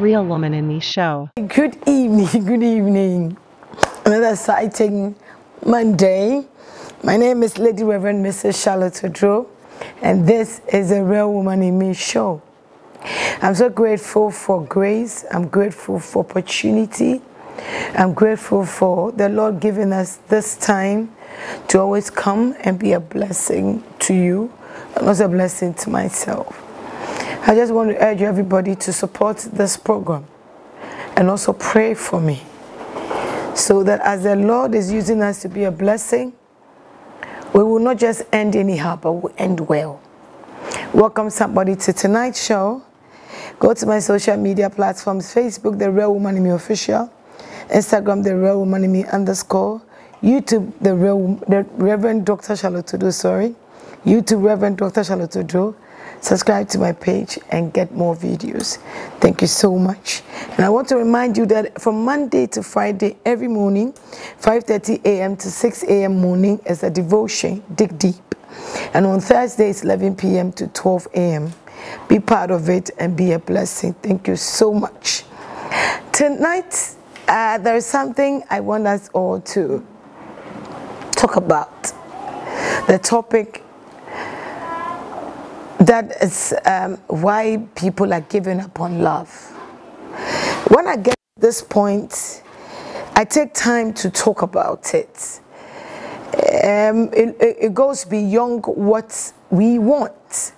Real Woman in Me show. Good evening, good evening. Another exciting Monday. My name is Lady Reverend Mrs. Charlotte Adu, and this is a Real Woman in Me show. I'm so grateful for grace. I'm grateful for opportunity. I'm grateful for the Lord giving us this time to always come and be a blessing to you and also a blessing to myself. I just want to urge everybody to support this program and also pray for me so that as the Lord is using us to be a blessing, we will not just end anyhow, but we'll end well. Welcome somebody to tonight's show. Go to my social media platforms: Facebook, The Real Woman in Me Official; Instagram, The Real Woman in Me _; YouTube, The Reverend Dr. Charlotte Adu, YouTube, Reverend Dr. Charlotte Adu. Subscribe to my page and get more videos. Thank you so much. And I want to remind you that from Monday to Friday, every morning, 5:30 a.m. to 6 a.m. morning is a devotion, Dig Deep. And on Thursdays, 11 p.m. to 12 a.m. Be part of it and be a blessing. Thank you so much. Tonight, there is something I want us all to talk about. The topic that is why people are giving up on love. When I get to this point, I take time to talk about it. It goes beyond what we want.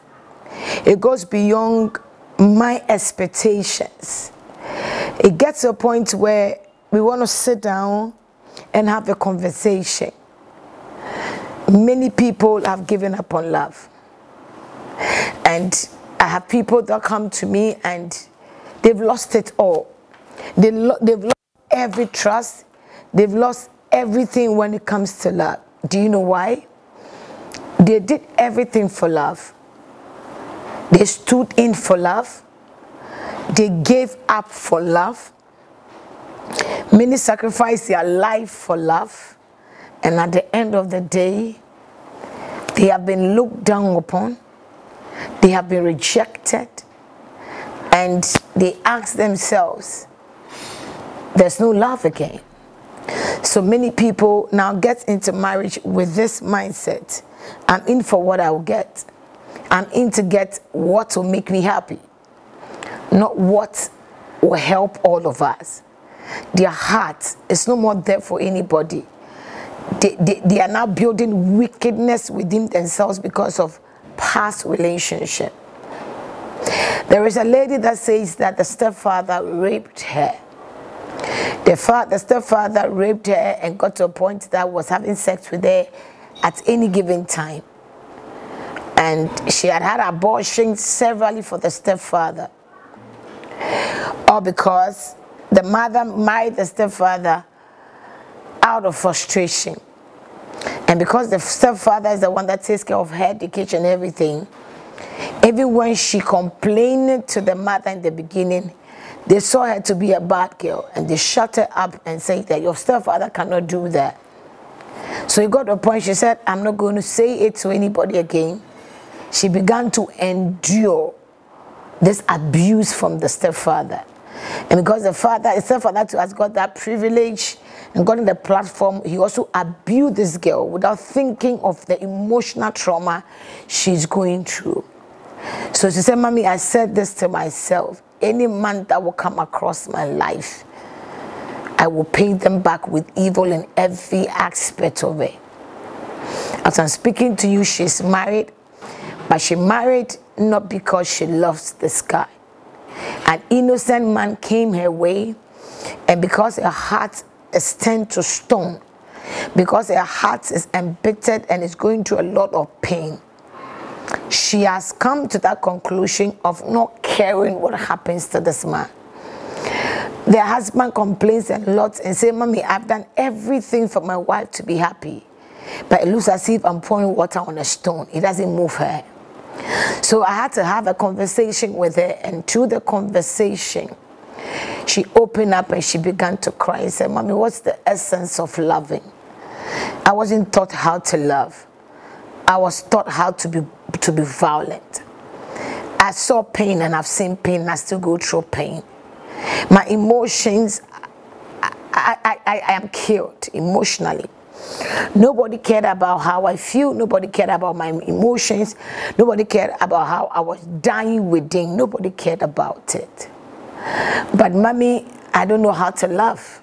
It goes beyond my expectations. It gets to a point where we want to sit down and have a conversation. Many people have given up on love. And I have people that come to me and they've lost it all. They've lost every trust. They've lost everything when it comes to love. Do you know why? They did everything for love. They stood in for love. They gave up for love. Many sacrificed their life for love. And at the end of the day, they have been looked down upon. They have been rejected, and they ask themselves, there's no love again. So many people now get into marriage with this mindset: I'm in for what I will get. I'm in to get what will make me happy, not what will help all of us. Their heart is no more there for anybody. They are now building wickedness within themselves because of past relationship. There is a lady that says that the stepfather raped her. The stepfather raped her and got to a point that was having sex with her at any given time. And she had had abortion severally for the stepfather. All because the mother married the stepfather out of frustration. And because the stepfather is the one that takes care of her education and everything, even when she complained to the mother in the beginning, they saw her to be a bad girl and they shut her up and said that your stepfather cannot do that. So it got to a point she said, I'm not going to say it to anybody again. She began to endure this abuse from the stepfather. And because the stepfather too has got that privilege and got in the platform, he also abused this girl without thinking of the emotional trauma she's going through. So she said, Mommy, I said this to myself: any man that will come across my life, I will pay them back with evil in every aspect of it. As I'm speaking to you, she's married, but she married not because she loves this guy. An innocent man came her way, and because her heart is turned to stone, because her heart is embittered and is going through a lot of pain, she has come to that conclusion of not caring what happens to this man. The husband complains a lot and says, Mommy, I've done everything for my wife to be happy, but it looks as if I'm pouring water on a stone. It doesn't move her. So I had to have a conversation with her, and through the conversation, she opened up and she began to cry and said, Mommy, what's the essence of loving? I wasn't taught how to love. I was taught how to be violent. I saw pain and I've seen pain and I still go through pain. My emotions, I am killed emotionally. Nobody cared about how I feel. Nobody cared about my emotions. Nobody cared about how I was dying within. Nobody cared about it. But mommy, I don't know how to love.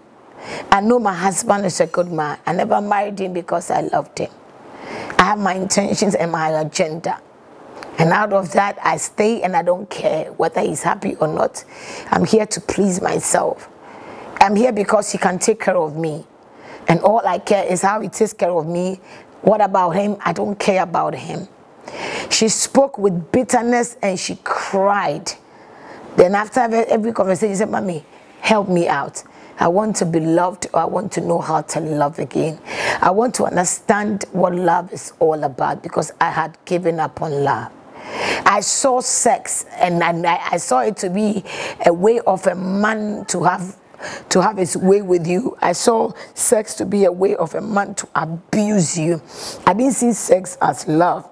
I know my husband is a good man. I never married him because I loved him. I have my intentions and my agenda. And out of that, I stay and I don't care whether he's happy or not. I'm here to please myself. I'm here because he can take care of me. And all I care is how he takes care of me. What about him? I don't care about him. She spoke with bitterness and she cried. Then after every conversation, she said, Mommy, help me out. I want to be loved, or I want to know how to love again. I want to understand what love is all about, because I had given up on love. I saw sex, and I saw it to be a way of a man to have his way with you. I saw sex to be a way of a man to abuse you. I didn't see sex as love.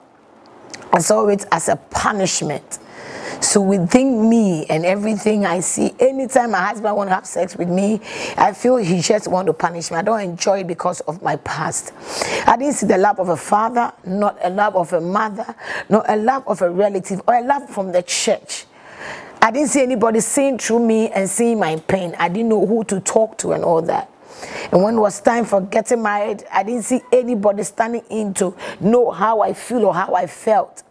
I saw it as a punishment. So within me and everything I see, anytime my husband wants to have sex with me, I feel he just wants to punish me. I don't enjoy it because of my past. I didn't see the love of a father, not a love of a mother, not a love of a relative, or a love from the church. I didn't see anybody seeing through me and seeing my pain. I didn't know who to talk to and all that. And when it was time for getting married, I didn't see anybody standing in to know how I feel or how I felt.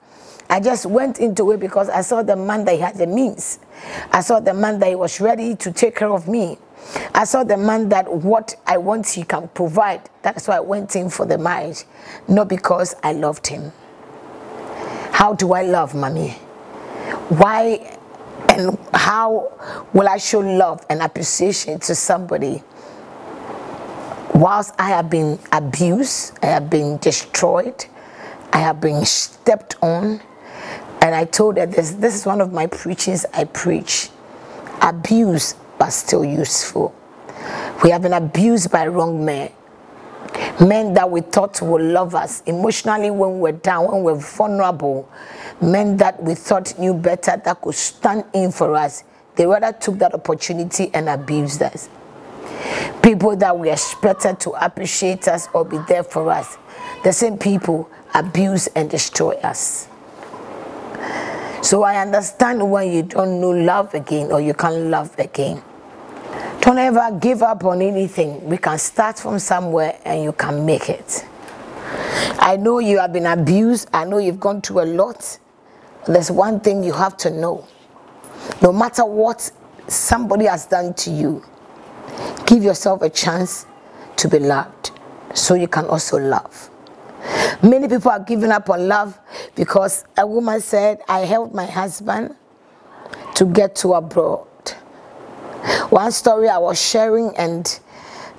I just went into it because I saw the man that he had the means. I saw the man that he was ready to take care of me. I saw the man that what I want he can provide. That's why I went in for the marriage, not because I loved him. How do I love, Mommy? Why and how will I show love and appreciation to somebody whilst I have been abused, I have been destroyed, I have been stepped on? And I told her this is one of my preachings I preach. Abuse, but still useful. We have been abused by wrong men. Men that we thought would love us emotionally when we're down, when we're vulnerable. Men that we thought knew better, that could stand in for us. They rather took that opportunity and abused us. People that we expected to appreciate us or be there for us. The same people abuse and destroy us. So I understand when you don't know love again, or you can't love again. Don't ever give up on anything. We can start from somewhere and you can make it. I know you have been abused. I know you've gone through a lot. There's one thing you have to know. No matter what somebody has done to you, give yourself a chance to be loved so you can also love. Many people are giving up on love because a woman said, I helped my husband to get to abroad. One story I was sharing, and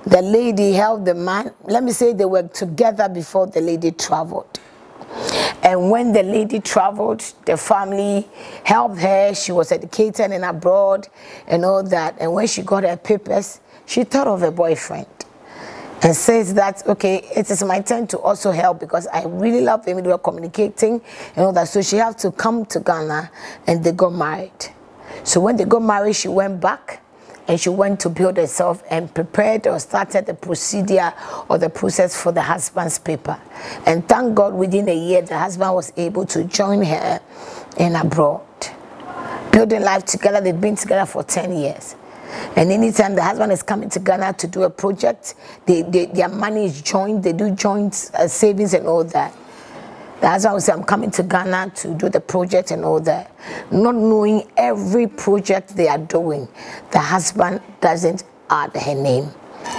the lady helped the man. Let me say they were together before the lady traveled. And when the lady traveled, the family helped her. She was educated and abroad and all that. And when she got her papers, she thought of a boyfriend. And says that, okay, it is my turn to also help because I really love him. We were communicating and all that. So she had to come to Ghana, and they got married. So when they got married, she went back and she went to build herself and prepared or started the procedure or the process for the husband's paper. And thank God, within a year, the husband was able to join her in abroad. Building life together, they've been together for 10 years. And anytime the husband is coming to Ghana to do a project, their money is joined. They do joint savings and all that. The husband will say, I'm coming to Ghana to do the project and all that. Not knowing every project they are doing, the husband doesn't add her name.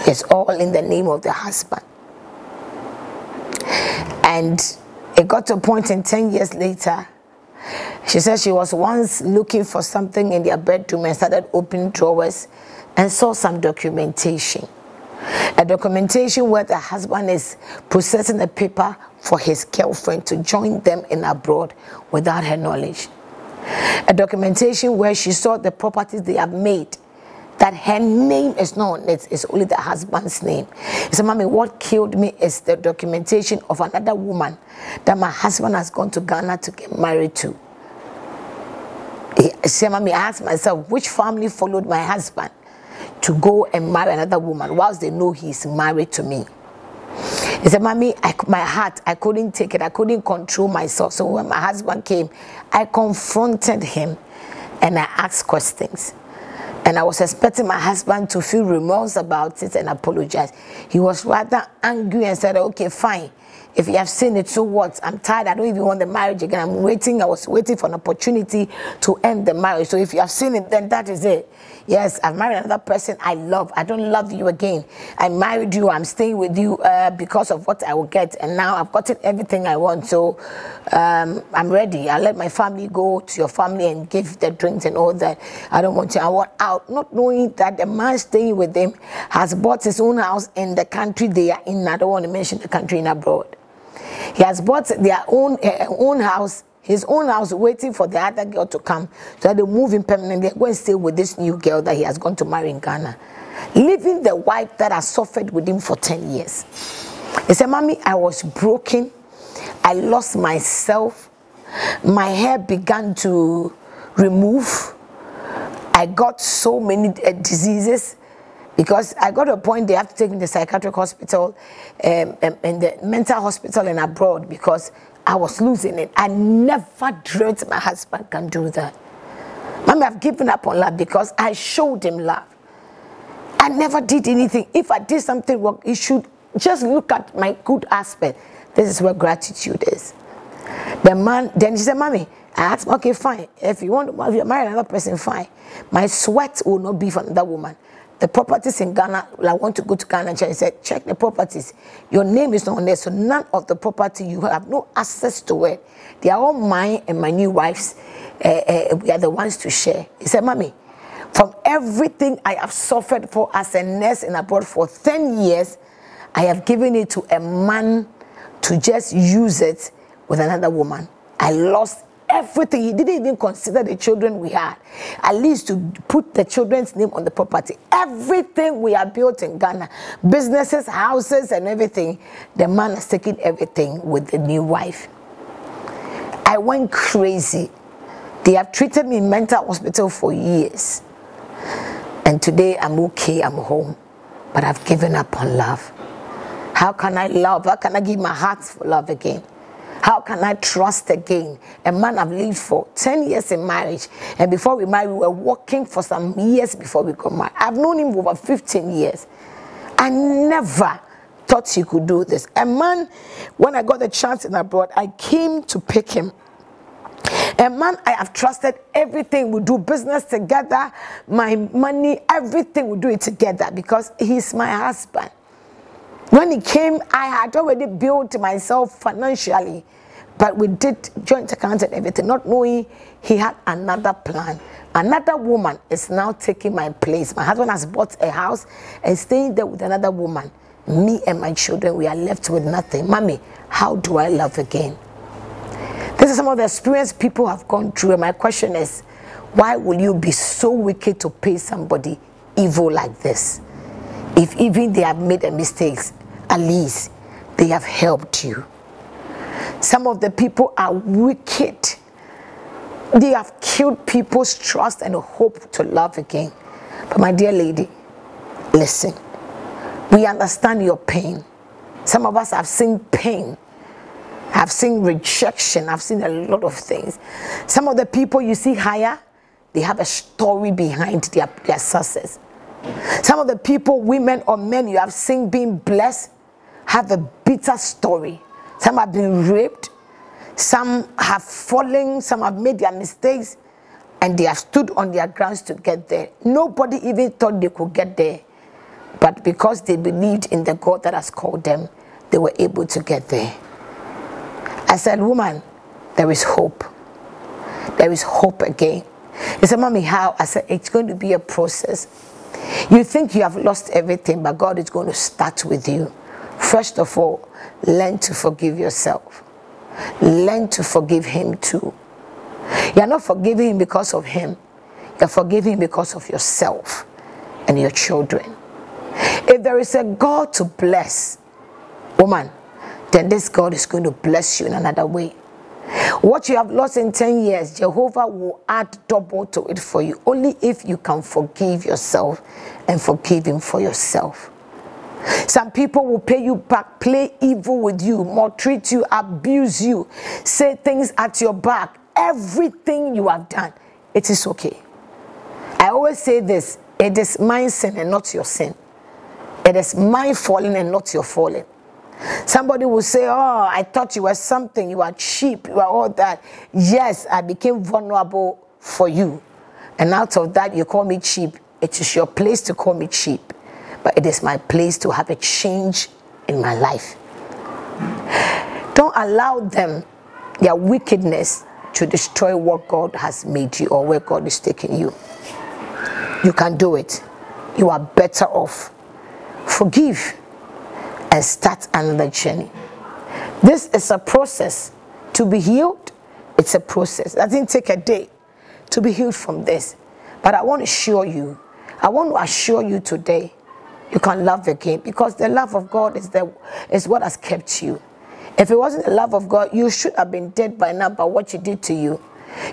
It's all in the name of the husband. And it got to a point in 10 years later, she said she was once looking for something in their bedroom and started opening drawers and saw some documentation. A documentation where the husband is processing a paper for his girlfriend to join them in abroad without her knowledge. A documentation where she saw the properties they have made, that her name is not on it, it's only the husband's name. He said, Mommy, what killed me is the documentation of another woman that my husband has gone to Ghana to get married to. Say, mommy, I asked myself, which family followed my husband to go and marry another woman whilst they know he's married to me? He said, mommy, my heart, I couldn't take it. I couldn't control myself. So when my husband came, I confronted him and I asked questions. And I was expecting my husband to feel remorse about it and apologize. He was rather angry and said, okay, fine. If you have seen it, so what? I'm tired. I don't even want the marriage again. I'm waiting. I was waiting for an opportunity to end the marriage. So if you have seen it, then that is it. Yes, I've married another person I love. I don't love you again. I married you. I'm staying with you because of what I will get. And now I've gotten everything I want. So I'm ready. I'll let my family go to your family and give the drinks and all that. I don't want to. I want out. Not knowing that the man staying with them has bought his own house in the country they are in. I don't want to mention the country in abroad. He has bought their own house, his own house, waiting for the other girl to come so that they move him permanently and go and stay with this new girl that he has gone to marry in Ghana, leaving the wife that has suffered with him for 10 years. He said, mommy, I was broken. I lost myself. My hair began to remove. I got so many diseases. Because I got to a point they have to take me to the psychiatric hospital and the mental hospital and abroad because I was losing it. I never dreamt my husband can do that. Mommy, I've given up on love because I showed him love. I never did anything. If I did something wrong, you should just look at my good aspect. This is where gratitude is. The man, then she said, mommy, I asked him, okay, fine. If you want to marry another person, fine. My sweat will not be for another woman. The properties in Ghana, I want to go to Ghana. He said, check the properties. Your name is not on there, so none of the property, you have no access to it. They are all mine and my new wife's. We are the ones to share. He said, mommy, from everything I have suffered for as a nurse in abroad for 10 years, I have given it to a man to just use it with another woman. I lost everything. He didn't even consider the children we had, at least to put the children's name on the property. Everything we have built in Ghana, businesses, houses, and everything, the man has taken everything with the new wife. I went crazy. They have treated me in mental hospital for years. And today I'm okay, I'm home. But I've given up on love. How can I love? How can I give my heart for love again? How can I trust again? A man I've lived for 10 years in marriage. And before we married, we were working for some years before we got married. I've known him over 15 years. I never thought he could do this. A man, when I got the chance in abroad, I came to pick him. A man I have trusted everything. We do business together. My money, everything, we do it together because he's my husband. When he came, I had already built myself financially, but we did joint account and everything, not knowing he had another plan. Another woman is now taking my place. My husband has bought a house and staying there with another woman. Me and my children, we are left with nothing. Mommy, how do I love again? This is some of the experience people have gone through, and my question is, why will you be so wicked to pay somebody evil like this? If even they have made a mistake, at least they have helped you. Some of the people are wicked. They have killed people's trust and hope to love again. But my dear lady, listen. We understand your pain. Some of us have seen pain. I've seen rejection. I've seen a lot of things. Some of the people you see higher, they have a story behind their success. Some of the people, women or men you have seen being blessed, have a bitter story. Some have been raped. Some have fallen. Some have made their mistakes. And they have stood on their grounds to get there. Nobody even thought they could get there. But because they believed in the God that has called them, they were able to get there. I said, woman, there is hope. There is hope again. He said, mommy, how? I said, it's going to be a process. You think you have lost everything, but God is going to start with you. First of all, learn to forgive yourself. Learn to forgive him too. You're not forgiving him because of him. You're forgiving him because of yourself and your children. If there is a God to bless, woman, then this God is going to bless you in another way. What you have lost in 10 years, Jehovah will add double to it for you, only if you can forgive yourself and forgive him for yourself. Some people will pay you back, play evil with you, maltreat you, abuse you, say things at your back. Everything you have done, it is okay. I always say this, it is my sin and not your sin. It is my falling and not your falling. Somebody will say, oh, I thought you were something, you are cheap, you are all that. Yes, I became vulnerable for you. And out of that, you call me cheap. It is your place to call me cheap. But it is my place to have a change in my life. Don't allow them, their wickedness, to destroy what God has made you or where God is taking you. You can do it. You are better off. Forgive and start another journey. This is a process. To be healed, it's a process. It doesn't take a day to be healed from this. But I want to assure you today, you can love again, because the love of God is what has kept you. If it wasn't the love of God, you should have been dead by now by what you did to you.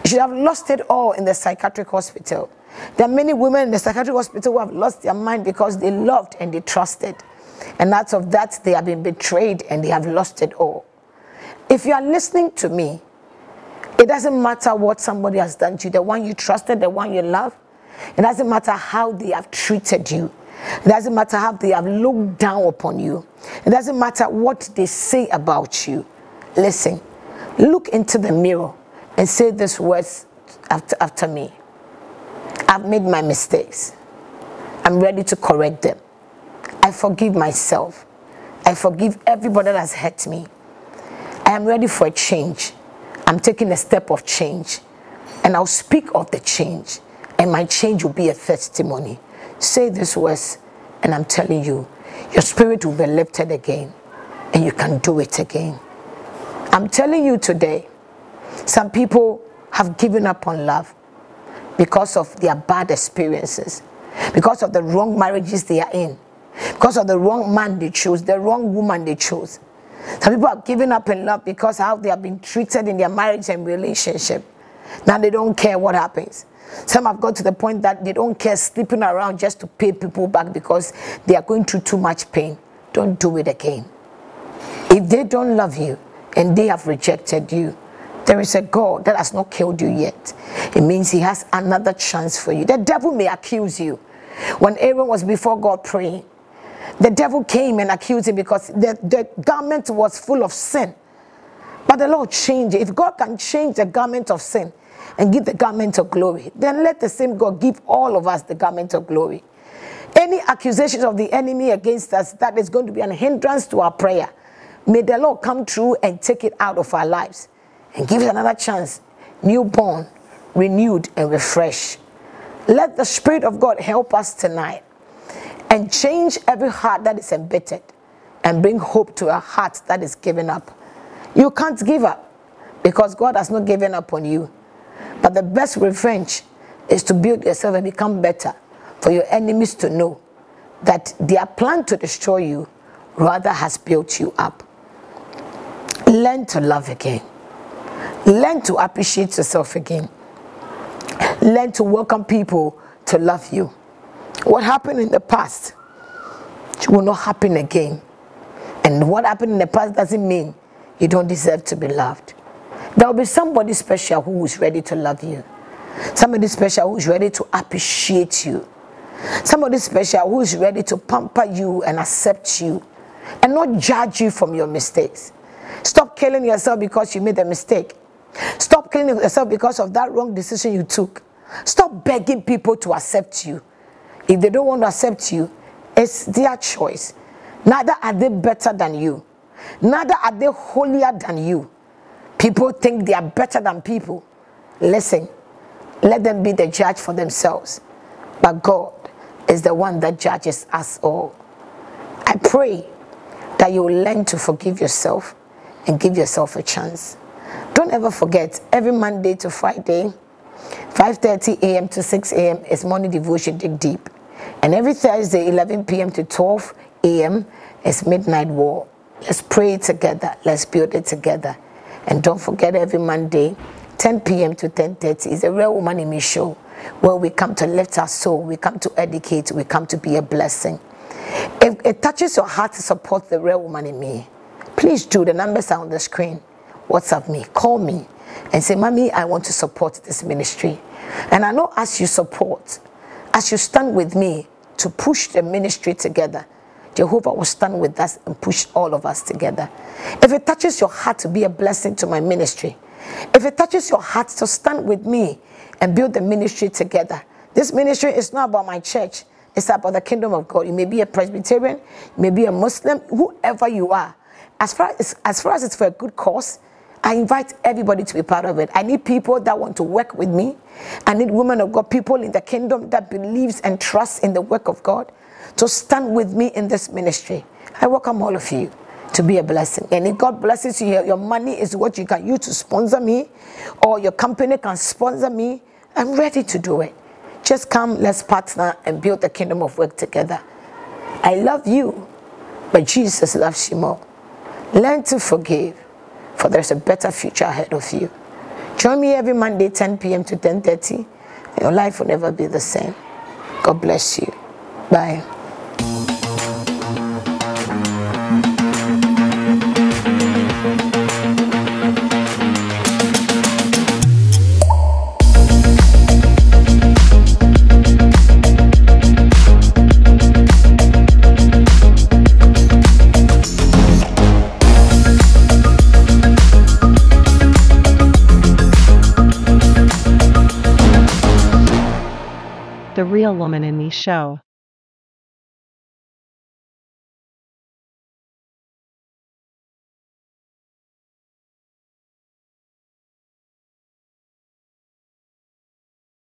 You should have lost it all in the psychiatric hospital. There are many women in the psychiatric hospital who have lost their mind because they loved and they trusted. And out of that, they have been betrayed and they have lost it all. If you are listening to me, it doesn't matter what somebody has done to you, the one you trusted, the one you love. It doesn't matter how they have treated you. It doesn't matter how they have looked down upon you. It doesn't matter what they say about you. Listen, look into the mirror and say these words after me. I've made my mistakes. I'm ready to correct them. I forgive myself. I forgive everybody that has hurt me. I am ready for a change. I'm taking a step of change. And I'll speak of the change. And my change will be a testimony. Say these words, and I'm telling you, your spirit will be lifted again, and you can do it again. I'm telling you today, some people have given up on love because of their bad experiences, because of the wrong marriages they are in, because of the wrong man they chose, the wrong woman they chose. Some people have given up in love because of how they have been treated in their marriage and relationship. Now they don't care what happens. Some have got to the point that they don't care sleeping around just to pay people back because they are going through too much pain. Don't do it again. If they don't love you and they have rejected you, there is a God that has not killed you yet. It means he has another chance for you. The devil may accuse you. When Aaron was before God praying, the devil came and accused him because the garment was full of sin. But the Lord changed it. If God can change the garment of sin and give the garment of glory, then let the same God give all of us the garment of glory. Any accusations of the enemy against us that is going to be a hindrance to our prayer, may the Lord come through and take it out of our lives and give us another chance, newborn, renewed and refreshed. Let the Spirit of God help us tonight and change every heart that is embittered and bring hope to a heart that is given up. You can't give up because God has not given up on you. But the best revenge is to build yourself and become better, for your enemies to know that their plan to destroy you rather has built you up. Learn to love again. Learn to appreciate yourself again. Learn to welcome people to love you. What happened in the past will not happen again. And what happened in the past doesn't mean you don't deserve to be loved. There will be somebody special who is ready to love you. Somebody special who is ready to appreciate you. Somebody special who is ready to pamper you and accept you and not judge you from your mistakes. Stop killing yourself because you made a mistake. Stop killing yourself because of that wrong decision you took. Stop begging people to accept you. If they don't want to accept you, it's their choice. Neither are they better than you. Neither are they holier than you. People think they are better than people. Listen, let them be the judge for themselves. But God is the one that judges us all. I pray that you will learn to forgive yourself and give yourself a chance. Don't ever forget, every Monday to Friday, 5:30 a.m. to 6 a.m. is morning devotion, Dig Deep. And every Thursday, 11 p.m. to 12 a.m. is midnight war. Let's pray together. Let's build it together. And don't forget, every Monday, 10 p.m. to 10:30 is a Real Woman in Me show, where we come to lift our soul, we come to educate, we come to be a blessing. If it touches your heart to support the Real Woman in Me, please do. The numbers are on the screen. WhatsApp me, call me, and say, Mommy, I want to support this ministry. And I know as you support, as you stand with me to push the ministry together, Jehovah will stand with us and push all of us together. If it touches your heart to be a blessing to my ministry, if it touches your heart to stand with me and build the ministry together, this ministry is not about my church. It's about the kingdom of God. You may be a Presbyterian, you may be a Muslim, whoever you are. As far as it's for a good cause, I invite everybody to be part of it. I need people that want to work with me. I need women of God, people in the kingdom that believes and trusts in the work of God, to stand with me in this ministry. I welcome all of you to be a blessing. And if God blesses you, your money is what you can use to sponsor me, or your company can sponsor me, I'm ready to do it. Just come, let's partner and build the kingdom of work together. I love you, but Jesus loves you more. Learn to forgive, for there's a better future ahead of you. Join me every Monday, 10 p.m. to 10:30. And your life will never be the same. God bless you. Bye. The Real Woman in Me show.